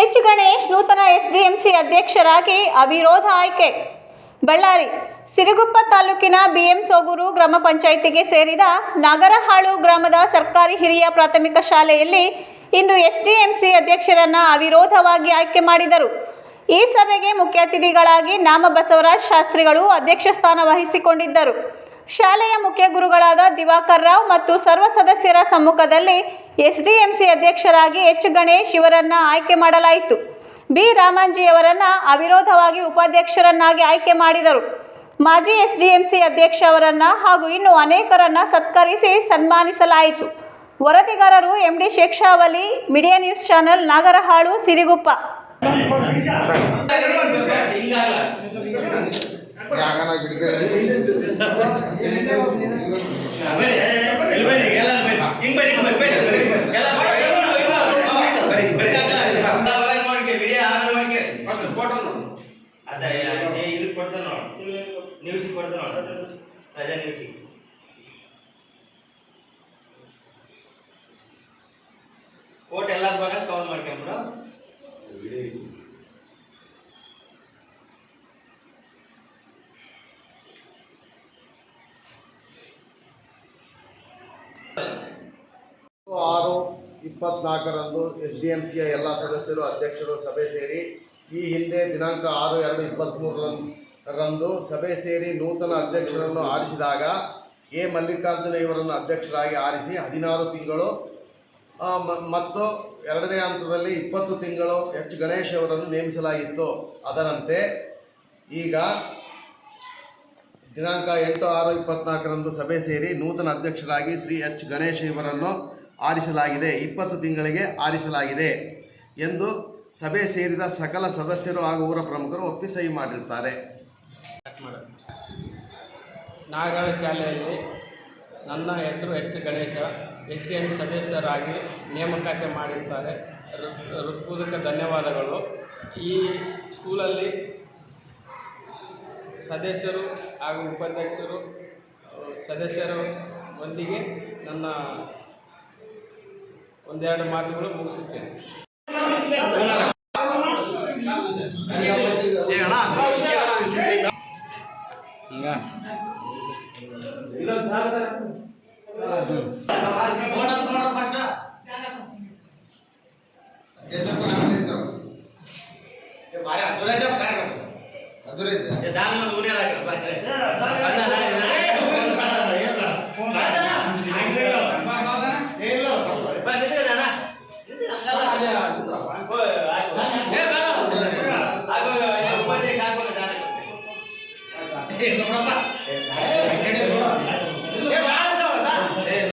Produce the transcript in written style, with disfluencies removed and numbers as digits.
H Ganesh ನೂತನ SDMC ಅಧ್ಯಕ್ಷರಾಗಿ ಅವಿರೋಧ ಆಯ್ಕೆ. ಬಳ್ಳಾರಿ ಸಿರುಗುಪ್ಪ ತಾಲೂಕಿನ ಬಿಎಂ ಸೋಗೂರು ಗ್ರಾಮ ಪಂಚಾಯಿತಿಗೆ ಸೇರಿದ ನಾಗರಹಾಳು ಗ್ರಾಮದ ಸರ್ಕಾರಿ ಹಿರಿಯ ಪ್ರಾಥಮಿಕ ಶಾಲೆಯಲ್ಲಿ ಇಂದು ಎಸ್ಡಿಎಂಸಿ ಅಧ್ಯಕ್ಷರನ್ನು ಅವಿರೋಧವಾಗಿ ಆಯ್ಕೆ ಮಾಡಿದರು. ಈ ಸಭೆಗೆ ಮುಖ್ಯ ಅತಿಥಿಗಳಾಗಿ ನಾಮ ಬಸವರಾಜ್ ಶಾಸ್ತ್ರಿಗಳು ಅಧ್ಯಕ್ಷ ಸ್ಥಾನ ವಹಿಸಿಕೊಂಡಿದ್ದರು. ಶಾಲೆಯ ಮುಖ್ಯ ಗುರುಗಳಾದ ದಿವಾಕರ್ ರಾವ್ ಮತ್ತು ಸರ್ವ ಸದಸ್ಯರ ಸಮ್ಮುಖದಲ್ಲಿ ಎಸ್ಡಿಎಂಸಿ ಅಧ್ಯಕ್ಷರಾಗಿ ಎಚ್ ಗಣೇಶ್ ಇವರನ್ನು ಆಯ್ಕೆ ಮಾಡಲಾಯಿತು. ಬಿ ರಾಮಂಜಿಯವರನ್ನು ಅವಿರೋಧವಾಗಿ ಉಪಾಧ್ಯಕ್ಷರನ್ನಾಗಿ ಆಯ್ಕೆ ಮಾಡಿದರು. ಮಾಜಿ ಎಸ್ಡಿಎಂಸಿ ಅಧ್ಯಕ್ಷ ಅವರನ್ನು ಹಾಗೂ ಇನ್ನೂ ಅನೇಕರನ್ನು ಸತ್ಕರಿಸಿ ಸನ್ಮಾನಿಸಲಾಯಿತು. ವರದಿಗಾರರು MD Shekshavali, media news channel, Nagarahalu, Siruguppa. ಕೋಟ್ ಎಲ್ಲ ಬರಕ್ಕೆ ಕವರ್ ಮಾಡ್ಕೊಂಡ್ಬಿಡು. ಆರು 24ರಂದು ಎಸ್ಡಿಎಂಸಿಯ ಎಲ್ಲ ಸದಸ್ಯರು ಅಧ್ಯಕ್ಷರು ಸಭೆ ಸೇರಿ ಈ ಹಿಂದೆ ದಿನಾಂಕ 6/2/23ರಂದು ಸಭೆ ಸೇರಿ ನೂತನ ಅಧ್ಯಕ್ಷರನ್ನು ಆರಿಸಿದಾಗ ಎ ಮಲ್ಲಿಕಾರ್ಜುನ ಇವರನ್ನು ಅಧ್ಯಕ್ಷರಾಗಿ ಆರಿಸಿ 16 ತಿಂಗಳು ಮತ್ತು ಎರಡನೇ ಹಂತದಲ್ಲಿ 20 ತಿಂಗಳು ಎಚ್ ಗಣೇಶ್ ಅವರನ್ನು ನೇಮಿಸಲಾಗಿತ್ತು. ಅದರಂತೆ ಈಗ ದಿನಾಂಕ 8/6/24ರಂದು ಸಭೆ ಸೇರಿ ನೂತನ ಅಧ್ಯಕ್ಷರಾಗಿ ಶ್ರೀ ಎಚ್ ಗಣೇಶ್ ಇವರನ್ನು ಆರಿಸಲಾಗಿದೆ. 20 ತಿಂಗಳಿಗೆ ಆರಿಸಲಾಗಿದೆ ಎಂದು ಸಭೆ ಸೇರಿದ ಸಕಲ ಸದಸ್ಯರು ಹಾಗೂ ಊರ ಪ್ರಮುಖರು ಒಪ್ಪಿ ಸಹಿ ಮಾಡಿರ್ತಾರೆ. ನಾಗರಹಾಳು ಶಾಲೆಯಲ್ಲಿ ನನ್ನ ಹೆಸರು ಎಚ್ ಗಣೇಶ ಎಸ್ಡಿಎಂ ಸದಸ್ಯರಾಗಿ ನೇಮಕಾತಿ ಮಾಡಿರ್ತಾರೆ. ಹೃತ್ಪೂರ್ವಕ ಧನ್ಯವಾದಗಳು. ಈ ಸ್ಕೂಲಲ್ಲಿ ಸದಸ್ಯರು ಹಾಗೂ ಉಪಾಧ್ಯಕ್ಷರು ಸದಸ್ಯರೊಂದಿಗೆ ನನ್ನ ಒಂದೆರಡು ಮಾತುಗಳು ಮುಗಿಸುತ್ತೇನೆ. Hey,